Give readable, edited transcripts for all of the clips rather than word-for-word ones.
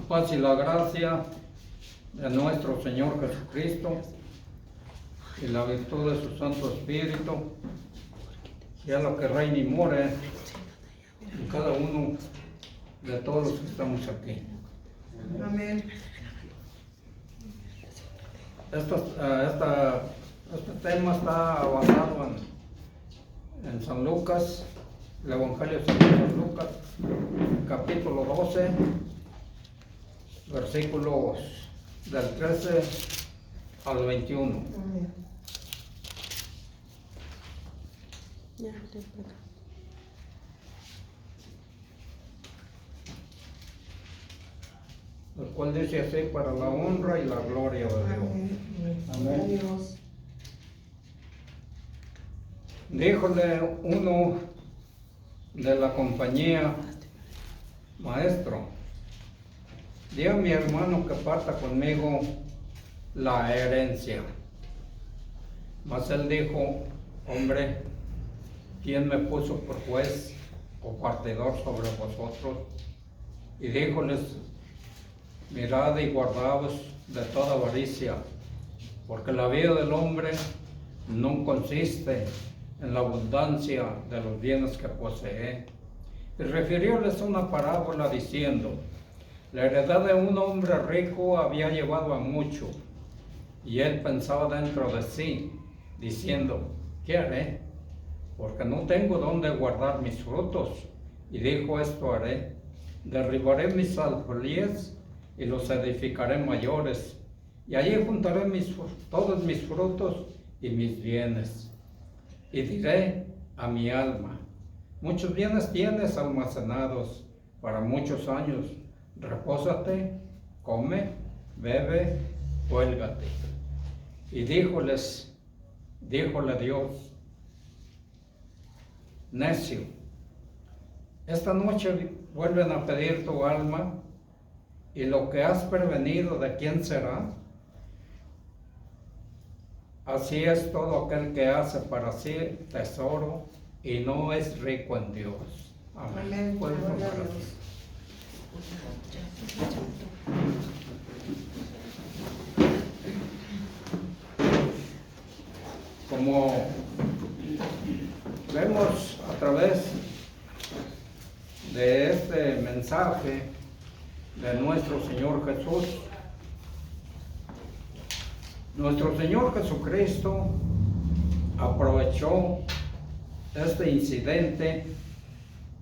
paz y la gracia de nuestro Señor Jesucristo y la virtud de su Santo Espíritu, sea lo que reine y more en cada uno de todos los que estamos aquí. Amén. Este tema está basado en San Lucas, el Evangelio según San Lucas, capítulo 12, versículos del 13 al 21. Amén. Ya, te espero. El cual dice así: para la honra y la gloria de Dios. Amén. Amén. Dios. Díjole uno de la compañía: Maestro, di a mi hermano que parta conmigo la herencia. Mas él dijo: hombre, ¿quién me puso por juez o partidor sobre vosotros? Y díjoles: mirad y guardaos de toda avaricia, porque la vida del hombre no consiste en la abundancia de los bienes que posee. Y refirióles una parábola diciendo: la heredad de un hombre rico había llevado a mucho, y él pensaba dentro de sí, diciendo: ¿qué haré? Porque no tengo dónde guardar mis frutos. Y dijo: esto haré: derribaré mis alfolíes y los edificaré mayores, y allí juntaré todos mis frutos y mis bienes. Y diré a mi alma: muchos bienes tienes almacenados para muchos años, repósate, come, bebe, huélgate. Y díjole Dios: necio, esta noche vuelven a pedir tu alma, y lo que has prevenido, ¿de quién será? Así es todo aquel que hace para sí tesoro y no es rico en Dios. Amén. Amén. Pueden Gloria a tomar Dios. Como vemos a través de este mensaje de nuestro Señor Jesús, nuestro Señor Jesucristo aprovechó este incidente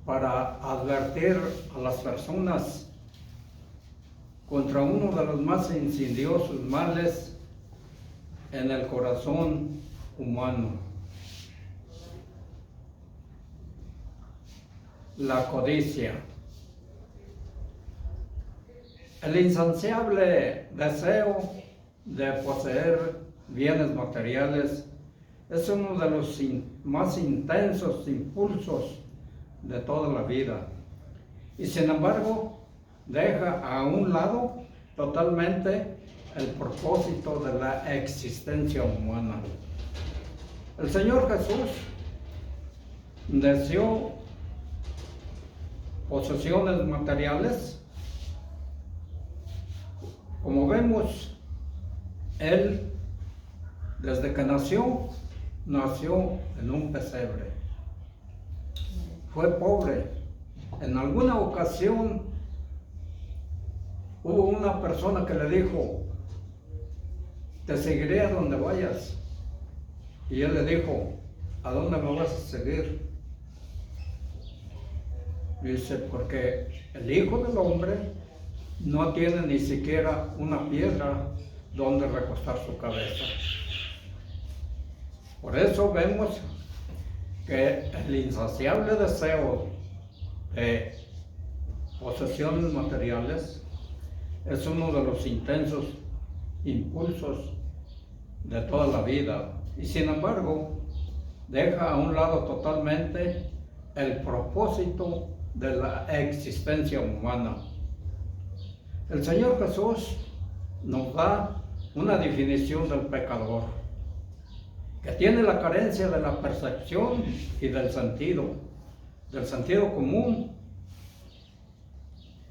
para advertir a las personas contra uno de los más insidiosos males en el corazón humano: la codicia. El insaciable deseo de poseer bienes materiales es uno de los más intensos impulsos de toda la vida, y sin embargo deja a un lado totalmente el propósito de la existencia humana. El Señor Jesús deseó posesiones materiales. Como vemos, Él, desde que nació en un pesebre. Fue pobre. En alguna ocasión hubo una persona que le dijo: te seguiré a donde vayas. Y él le dijo: ¿a dónde me vas a seguir? Dice: porque el Hijo del Hombre no tiene ni siquiera una piedra donde recostar su cabeza. Por eso vemos que el insaciable deseo de posesiones materiales es uno de los intensos impulsos de toda la vida, y sin embargo deja a un lado totalmente el propósito de la existencia humana. El Señor Jesús nos da una definición del pecador, que tiene la carencia de la percepción y del sentido común,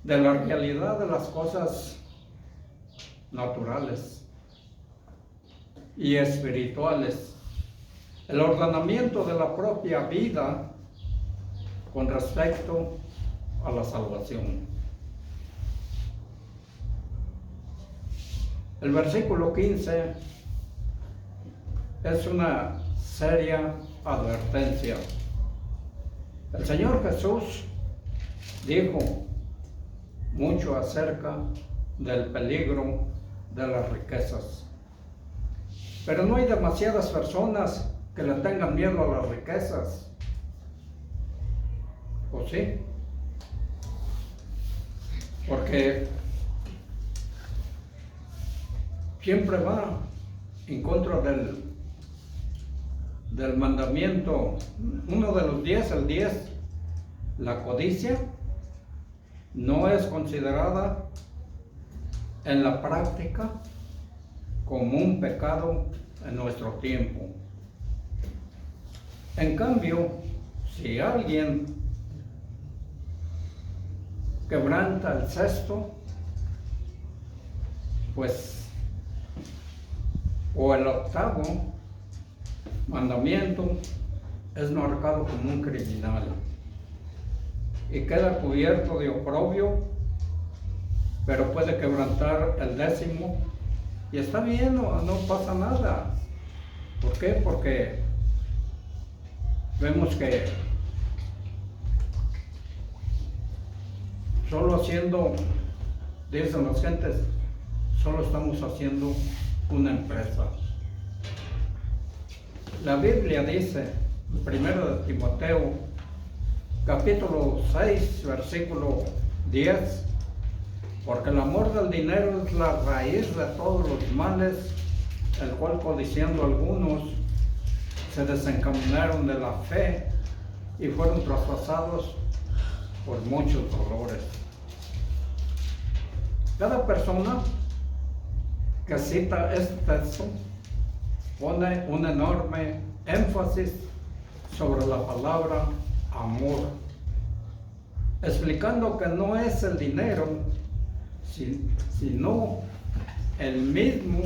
de la realidad de las cosas naturales y espirituales, el ordenamiento de la propia vida con respecto a la salvación. El versículo 15 es una seria advertencia. El Señor Jesús dijo mucho acerca del peligro de las riquezas. Pero no hay demasiadas personas que le tengan miedo a las riquezas. ¿O sí? Porque siempre va en contra del mandamiento, uno de los 10, el 10, la codicia no es considerada en la práctica como un pecado en nuestro tiempo. En cambio, si alguien quebranta el sexto, pues, o el octavo mandamiento, es marcado como un criminal y queda cubierto de oprobio, pero puede quebrantar el 10º y está bien, no pasa nada. ¿Por qué? Porque vemos que solo haciendo, dicen las gentes, solo estamos haciendo una empresa. La Biblia dice, en 1 de Timoteo, capítulo 6, versículo 10, porque el amor del dinero es la raíz de todos los males, el cual codiciando algunos se desencaminaron de la fe y fueron traspasados por muchos dolores. Cada persona que cita este texto pone un enorme énfasis sobre la palabra amor, explicando que no es el dinero, sino al mismo,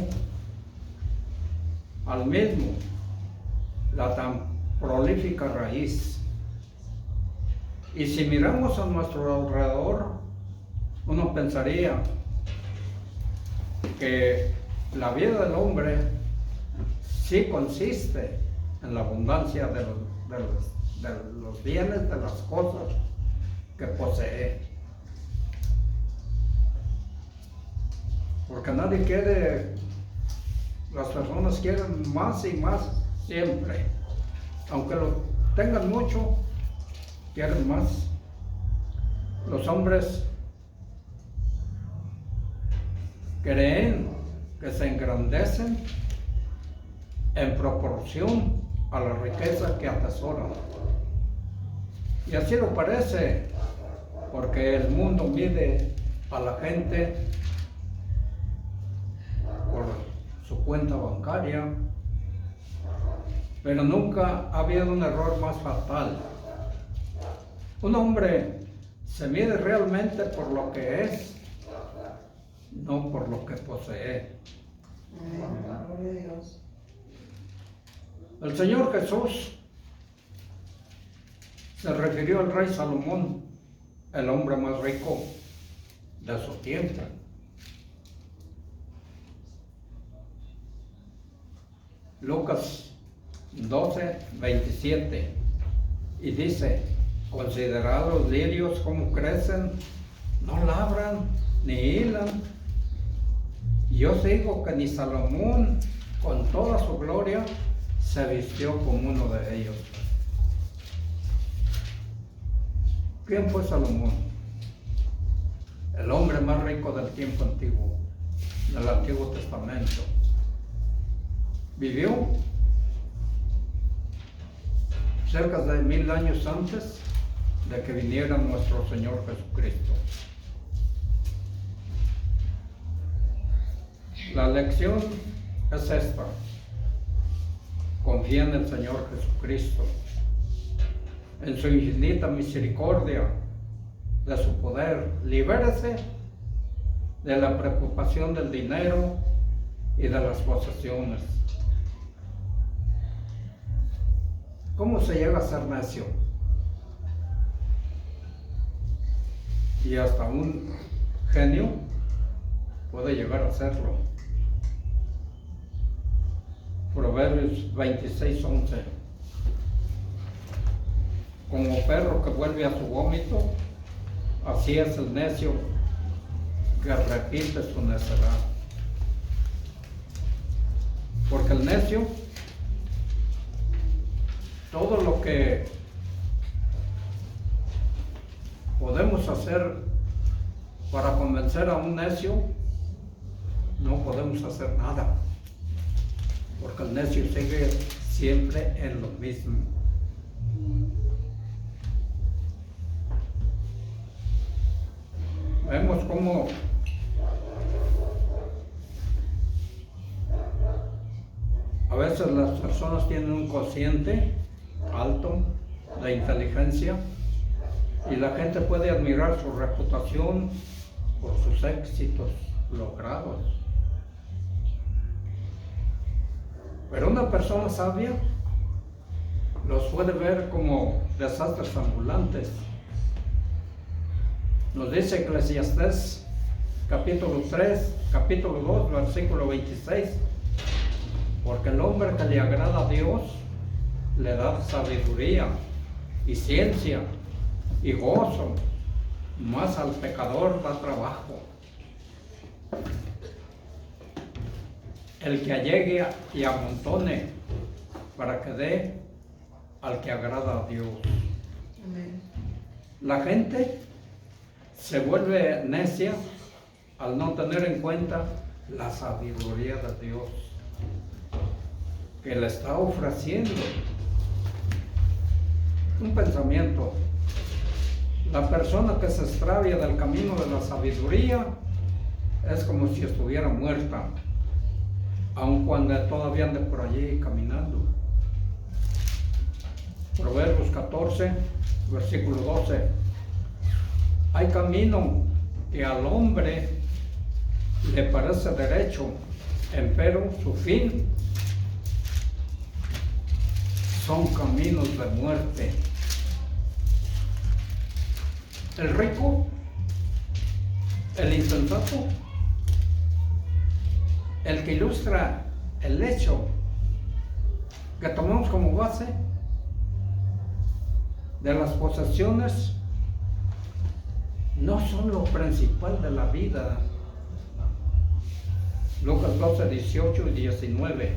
la tan prolífica raíz. Y si miramos a nuestro alrededor, uno pensaría que la vida del hombre sí consiste en la abundancia de los bienes, de las cosas que posee. Porque nadie quiere, las personas quieren más y más siempre. Aunque lo tengan mucho, quieren más. Los hombres creen que se engrandecen en proporción a la riqueza que atesoran. Y así lo parece, porque el mundo mide a la gente por su cuenta bancaria, pero nunca ha habido un error más fatal. Un hombre se mide realmente por lo que es, no por lo que posee. El Señor Jesús se refirió al rey Salomón, el hombre más rico de su tiempo. Lucas 12:27, y dice: considerad los lirios como crecen, no labran ni hilan, y os digo que ni Salomón con toda su gloria se vistió como uno de ellos. ¿Quién fue Salomón? El hombre más rico del tiempo antiguo, del Antiguo Testamento. Vivió cerca de 1000 años antes de que viniera nuestro Señor Jesucristo. La lección es esta: confía en el Señor Jesucristo, en su infinita misericordia, de su poder. Libérese de la preocupación del dinero y de las posesiones. ¿Cómo se llega a ser necio? Y hasta un genio puede llegar a serlo. Proverbios 26:11. Como perro que vuelve a su vómito, así es el necio que repite su necedad. Porque el necio, todo lo que podemos hacer para convencer a un necio, no podemos hacer nada. Porque el necio sigue siempre en lo mismo. Vemos cómo a veces las personas tienen un cociente alto de inteligencia y la gente puede admirar su reputación por sus éxitos logrados. Pero una persona sabia los puede ver como desastres ambulantes. Nos dice Eclesiastés capítulo 3, capítulo 2, versículo 26. Porque el hombre que le agrada a Dios le da sabiduría y ciencia y gozo, mas al pecador da trabajo. El que allegue y amontone para que dé al que agrada a Dios. Amén. La gente se vuelve necia al no tener en cuenta la sabiduría de Dios que le está ofreciendo. Un pensamiento: la persona que se extravia del camino de la sabiduría es como si estuviera muerta, aun cuando todavía ande por allí caminando. Proverbios 14, versículo 12. Hay camino que al hombre le parece derecho, empero su fin son caminos de muerte. El rico, el insensato, el que ilustra el hecho que tomamos como base de las posesiones, no son lo principal de la vida. Lucas 12, 18 y 19.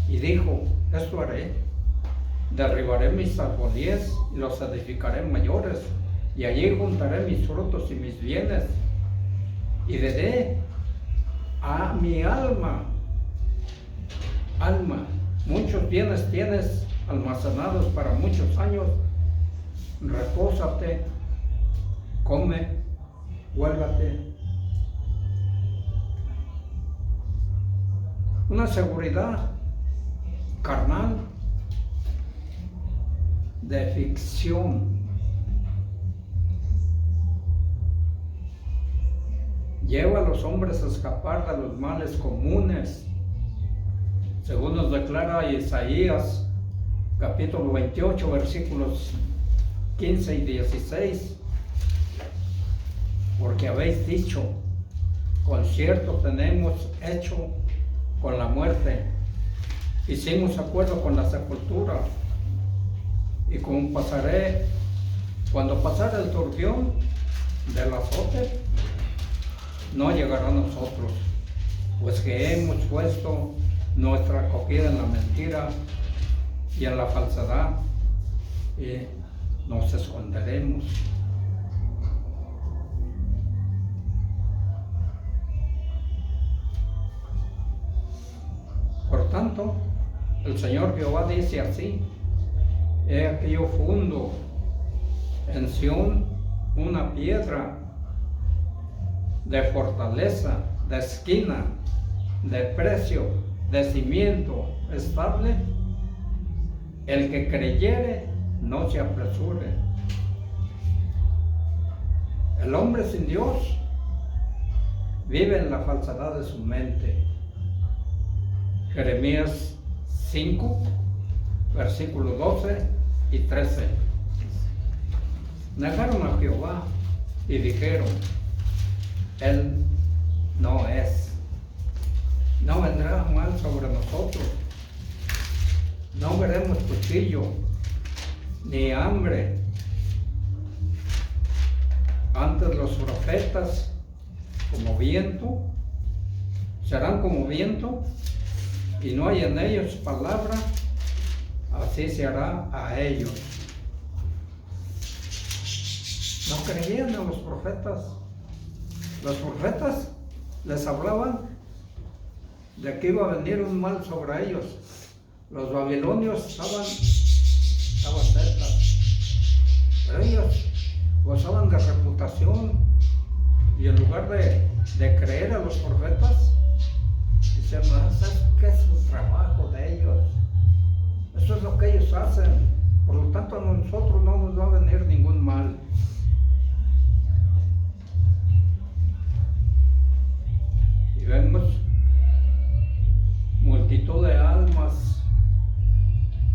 Y dijo: esto haré, derribaré mis alfolíes y los edificaré mayores, y allí juntaré mis frutos y mis bienes, y diré a mi alma: alma, muchos bienes tienes almacenados para muchos años, repósate, come, huélgate. Una seguridad carnal de ficción lleva a los hombres a escapar de los males comunes, según nos declara Isaías capítulo 28, versículos 15 y 16. Porque habéis dicho: concierto tenemos hecho con la muerte, hicimos acuerdo con la sepultura, y cuando pasare el turbión del azote, no llegará a nosotros, pues que hemos puesto nuestra acogida en la mentira y en la falsedad, y nos esconderemos. Por tanto, el Señor Jehová dice así: he aquí yo fundo en Sión una piedra de fortaleza, de esquina, de precio, de cimiento estable. El que creyere, no se apresure. El hombre sin Dios vive en la falsedad de su mente. Jeremías 5, versículos 12 y 13. Negaron a Jehová y dijeron, Él no es. No vendrá mal sobre nosotros. No veremos cuchillo, ni hambre. Antes los profetas, como viento, serán como viento, y no hay en ellos palabra, así se hará a ellos. No creían a los profetas. Los profetas les hablaban de que iba a venir un mal sobre ellos. Los babilonios estaban cerca, pero ellos gozaban de reputación, y en lugar de creer a los profetas, dicen, ¿qué es su trabajo de ellos? Eso es lo que ellos hacen, por lo tanto a nosotros no nos va a venir ningún mal. Y vemos multitud de almas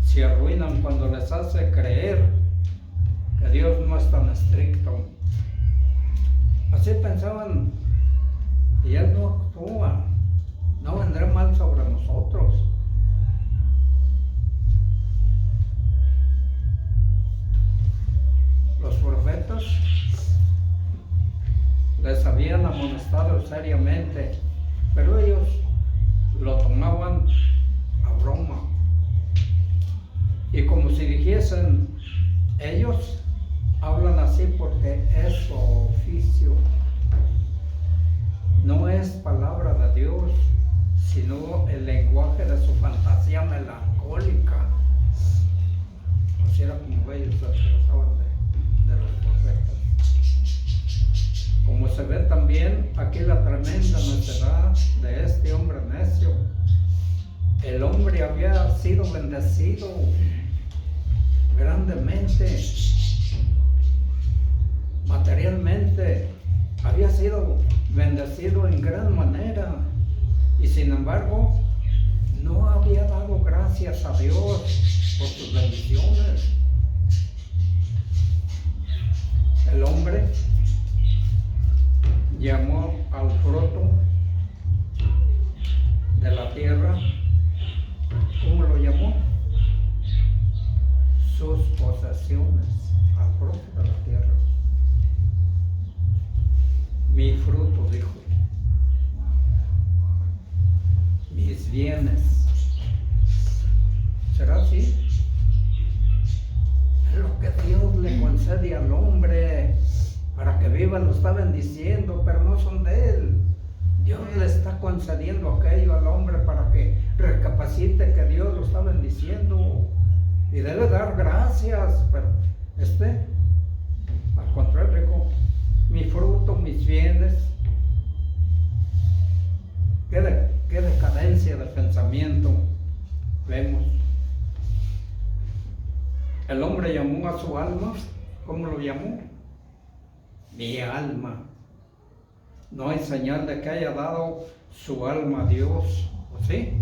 se arruinan cuando les hace creer que Dios no es tan estricto. Así pensaban, y Él no actúa, no vendrá mal sobre nosotros. Los profetas les habían amonestado seriamente, pero ellos lo tomaban a broma. Y como si dijesen, ellos hablan así porque es su oficio. No es palabra de Dios, sino el lenguaje de su fantasía melancólica. Así era como ellos se expresaban de los profetas. Como se ve también aquí la tremenda necedad de este hombre necio. El hombre había sido bendecido grandemente, materialmente, había sido bendecido en gran manera, y sin embargo no había dado gracias a Dios por sus bendiciones. El hombre llamó al fruto de la tierra, ¿cómo lo llamó? Sus posesiones, al fruto de la tierra. Mi fruto, dijo, mis bienes. ¿Será así? Es lo que Dios le concede al hombre para que viva, lo está bendiciendo, pero no son de él. Dios le está concediendo aquello al hombre para que recapacite que Dios lo está bendiciendo y debe dar gracias, pero al contrario, dijo, mi fruto, mis bienes. Qué decadencia de pensamiento vemos. El hombre llamó a su alma, ¿cómo lo llamó? Mi alma. No hay señal de que haya dado su alma a Dios, ¿o sí?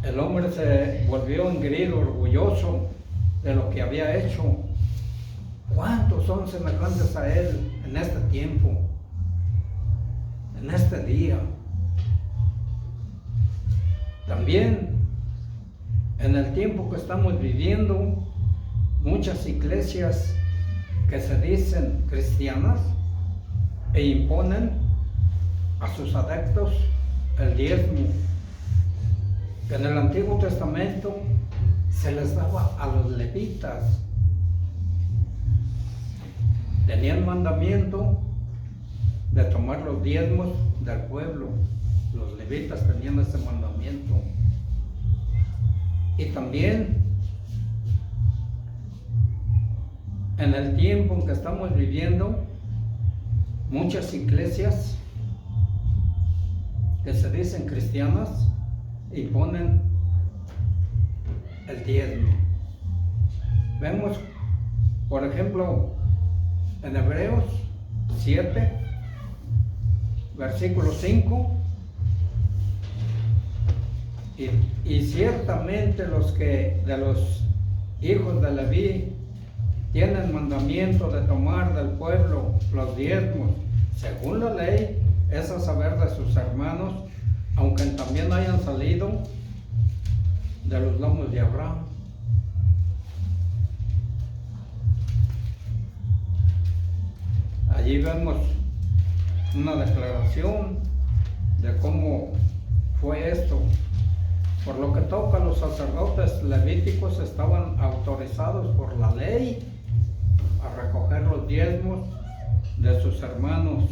El hombre se volvió engreído, orgulloso de lo que había hecho. ¿Cuántos son semejantes a él en este tiempo, en este día? También en el tiempo que estamos viviendo, muchas iglesias que se dicen cristianas e imponen a sus adeptos el diezmo, que en el Antiguo Testamento se les daba a los levitas. Tenían mandamiento de tomar los diezmos del pueblo. Los levitas tenían ese mandamiento. Y también en el tiempo en que estamos viviendo, muchas iglesias que se dicen cristianas imponen el diezmo. Vemos, por ejemplo, en Hebreos 7, versículo 5. Y ciertamente los que de los hijos de Leví tienen mandamiento de tomar del pueblo los diezmos, según la ley, es a saber de sus hermanos, aunque también hayan salido de los lomos de Abraham. Allí vemos una declaración de cómo fue esto. Por lo que toca a los sacerdotes levíticos, estaban autorizados por la ley a recoger los diezmos de sus hermanos,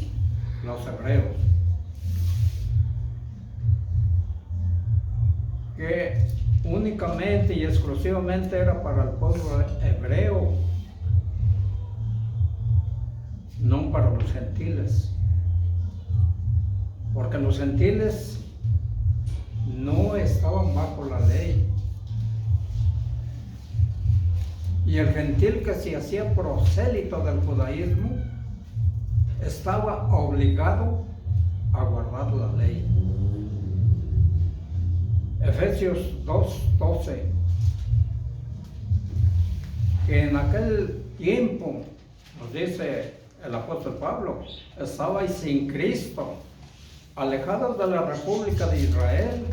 los hebreos, que únicamente y exclusivamente era para el pueblo hebreo, no para los gentiles, porque los gentiles no estaban bajo la ley, y el gentil que se hacía prosélito del judaísmo estaba obligado a guardar la ley. Efesios 2:12, que en aquel tiempo, nos dice el apóstol Pablo, estabais sin Cristo, alejados de la República de Israel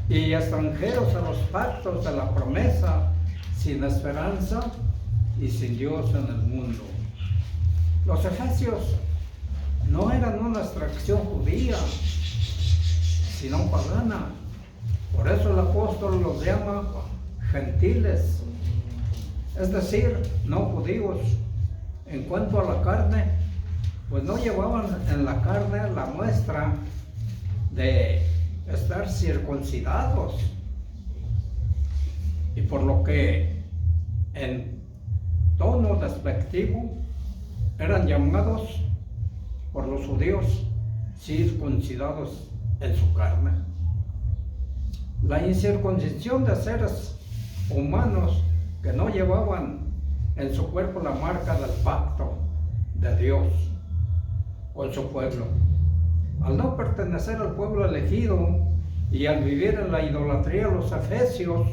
y extranjeros a los pactos de la promesa, sin esperanza y sin Dios en el mundo. Los efesios no eran una extracción judía, sino pagana. Por eso el apóstol los llama gentiles, es decir, no judíos. En cuanto a la carne, pues no llevaban en la carne la muestra de estar circuncidados, y por lo que en tono despectivo eran llamados por los judíos circuncidados en su carne. La incircuncisión de seres humanos que no llevaban en su cuerpo la marca del pacto de Dios con su pueblo. Al no pertenecer al pueblo elegido y al vivir en la idolatría, los efesios,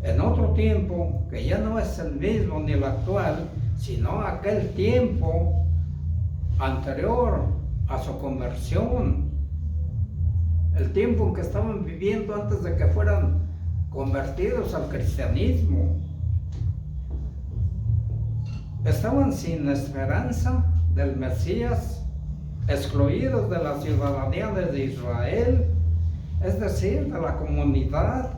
en otro tiempo que ya no es el mismo ni el actual, sino aquel tiempo anterior a su conversión, el tiempo en que estaban viviendo antes de que fueran convertidos al cristianismo, estaban sin esperanza del Mesías, excluidos de la ciudadanía de Israel, es decir, de la comunidad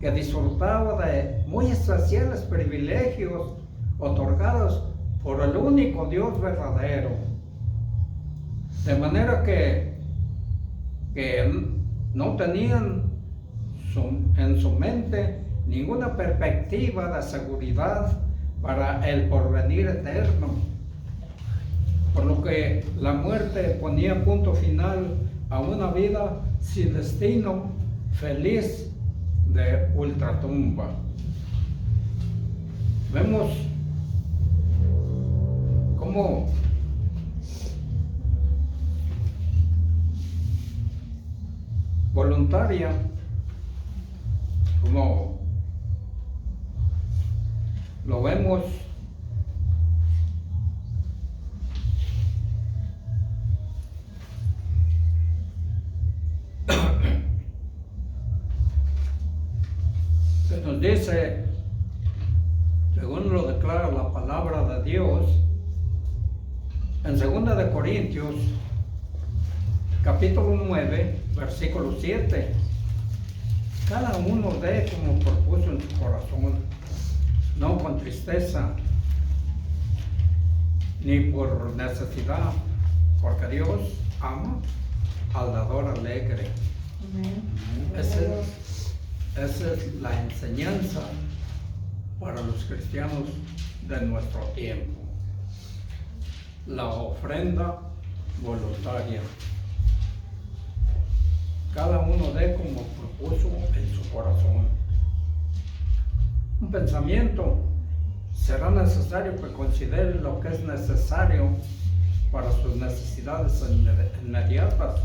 que disfrutaba de muy especiales privilegios otorgados por el único Dios verdadero. De manera que no tenían en su mente ninguna perspectiva de seguridad para el porvenir eterno, por lo que la muerte ponía punto final a una vida sin destino, feliz de ultratumba. Vemos cómo voluntaria, como lo vemos que nos dice, según lo declara la palabra de Dios, en 2 de Corintios, capítulo 9, versículo 7, cada uno dé como propuso en su corazón, no con tristeza, ni por necesidad, porque Dios ama al dador alegre. Esa es la enseñanza para los cristianos de nuestro tiempo. La ofrenda voluntaria. Cada uno dé como propuso en su corazón. Un pensamiento será necesario que considere lo que es necesario para sus necesidades inmediatas.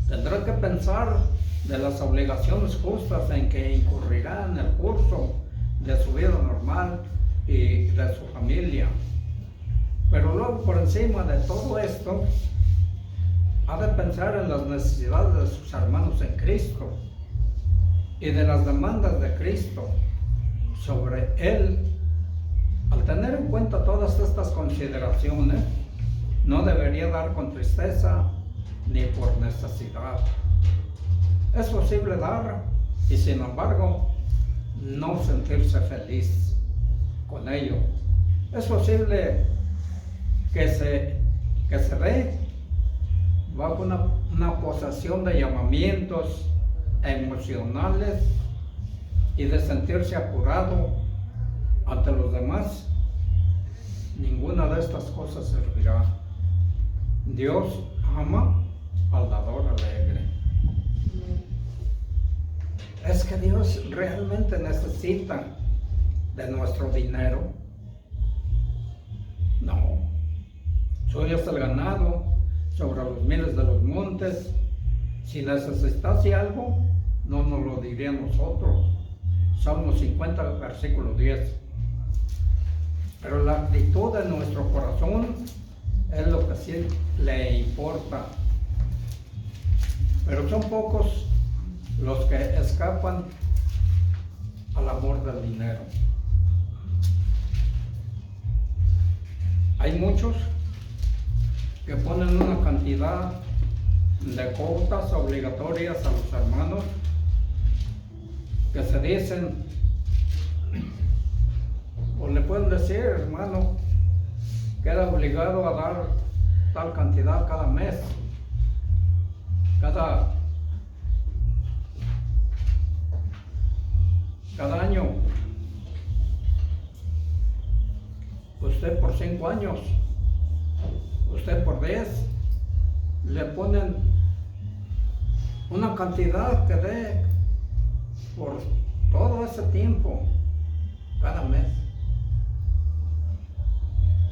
Tendrá que pensar de las obligaciones justas en que incurrirá en el curso de su vida normal y de su familia. Pero luego, por encima de todo esto, ha de pensar en las necesidades de sus hermanos en Cristo y de las demandas de Cristo sobre él. Al tener en cuenta todas estas consideraciones, no debería dar con tristeza ni por necesidad. Es posible dar y, sin embargo, no sentirse feliz con ello. Es posible que se dé bajo una posesión de llamamientos emocionales y de sentirse apurado ante los demás. Ninguna de estas cosas servirá. Dios ama al dador alegre. ¿Es que Dios realmente necesita de nuestro dinero? No. Suyo es el ganado sobre los miles de los montes. Si necesitase algo, no nos lo diría a nosotros. Salmo 50, versículo 10. Pero la actitud de nuestro corazón es lo que sí le importa. Pero son pocos los que escapan al amor del dinero. Hay muchos que ponen una cantidad de cuotas obligatorias a los hermanos, que se dicen, o le pueden decir, hermano, queda obligado a dar tal cantidad cada mes, cada año. Usted por 5 años, usted por 10, le ponen una cantidad que dé por todo ese tiempo, cada mes.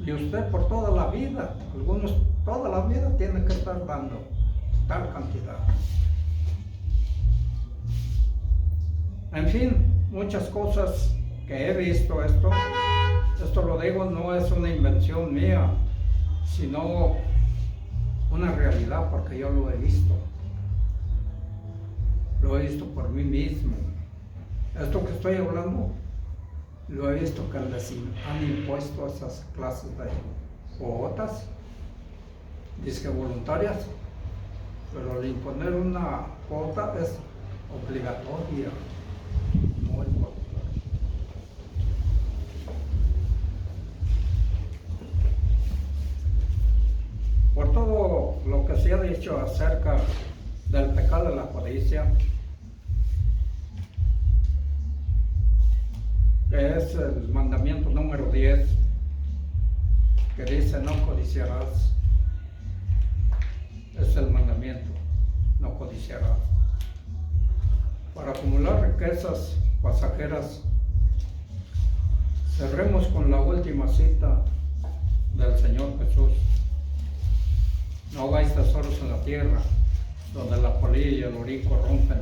Y usted por toda la vida, algunos toda la vida tienen que estar dando tal cantidad. En fin, muchas cosas que he visto esto lo digo, no es una invención mía, sino una realidad, porque yo lo he visto. Lo he visto por mí mismo. Esto que estoy hablando, lo he visto que les han impuesto esas clases de cuotas, dizque voluntarias, pero al imponer una cuota es obligatoria, no es voluntaria. Por todo lo que se ha dicho acerca del pecado de la codicia, que es el mandamiento número 10, que dice no codiciarás. Es el mandamiento, no codiciarás. Para acumular riquezas pasajeras, cerremos con la última cita del Señor Jesús. No hagáis tesoros en la tierra, donde la polilla y el orín corrompen,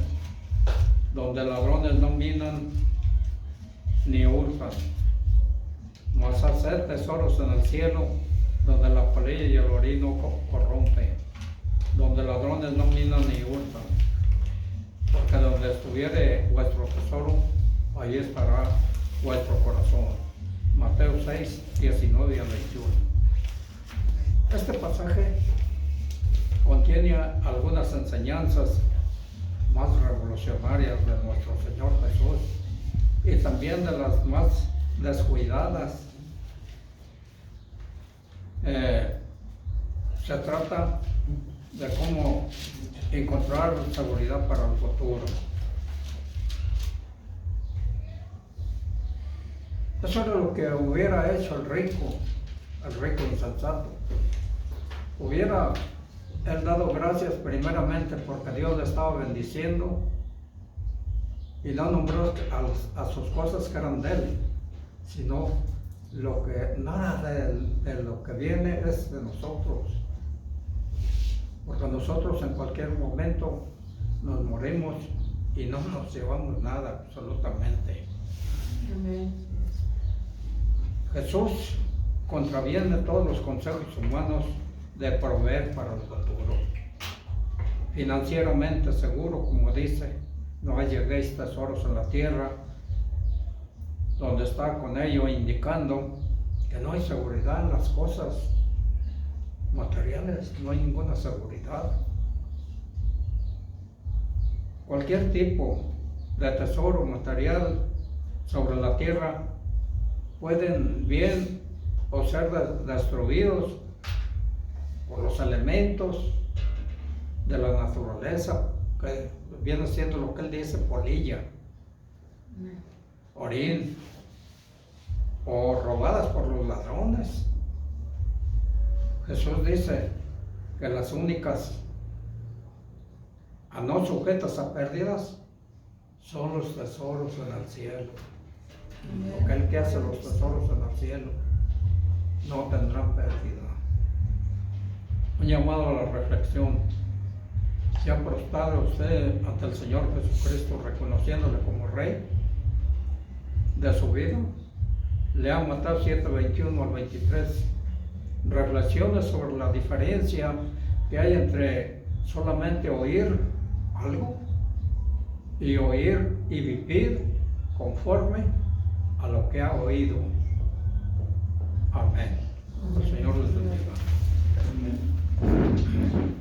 donde ladrones no minan ni hurtan. Mas haced tesoros en el cielo, donde la polilla y el orín no corrompen, donde ladrones no minan ni hurtan. Porque donde estuviere vuestro tesoro, ahí estará vuestro corazón. Mateo 6, 19 y 21. Este pasaje contiene algunas enseñanzas más revolucionarias de nuestro Señor Jesús y también de las más descuidadas. Se trata de cómo encontrar seguridad para el futuro. Eso era lo que hubiera hecho el rico insensato. Hubiera él dado gracias primeramente porque Dios le estaba bendiciendo y no nombró a sus cosas que eran de él, sino nada de lo que viene es de nosotros. Porque nosotros en cualquier momento nos morimos y no nos llevamos nada absolutamente. Amén. Jesús contraviene todos los consejos humanos de proveer para el futuro. Financieramente seguro, como dice, no halléis tesoros en la tierra, donde está con ello indicando que no hay seguridad en las cosas materiales, no hay ninguna seguridad. Cualquier tipo de tesoro material sobre la tierra pueden bien o ser destruidos por los elementos de la naturaleza, que viene siendo lo que él dice, polilla, orín, o robadas por los ladrones. Jesús dice que las únicas a no sujetas a pérdidas son los tesoros en el cielo. Aquel que hace los tesoros en el cielo no tendrán pérdida. Un llamado a la reflexión. ¿Se ha prostrado usted ante el Señor Jesucristo reconociéndole como Rey de su vida? Lea Mateo 7:21 al 23. Reflexiones sobre la diferencia que hay entre solamente oír algo y oír y vivir conforme a lo que ha oído. Amén. El Señor les bendiga.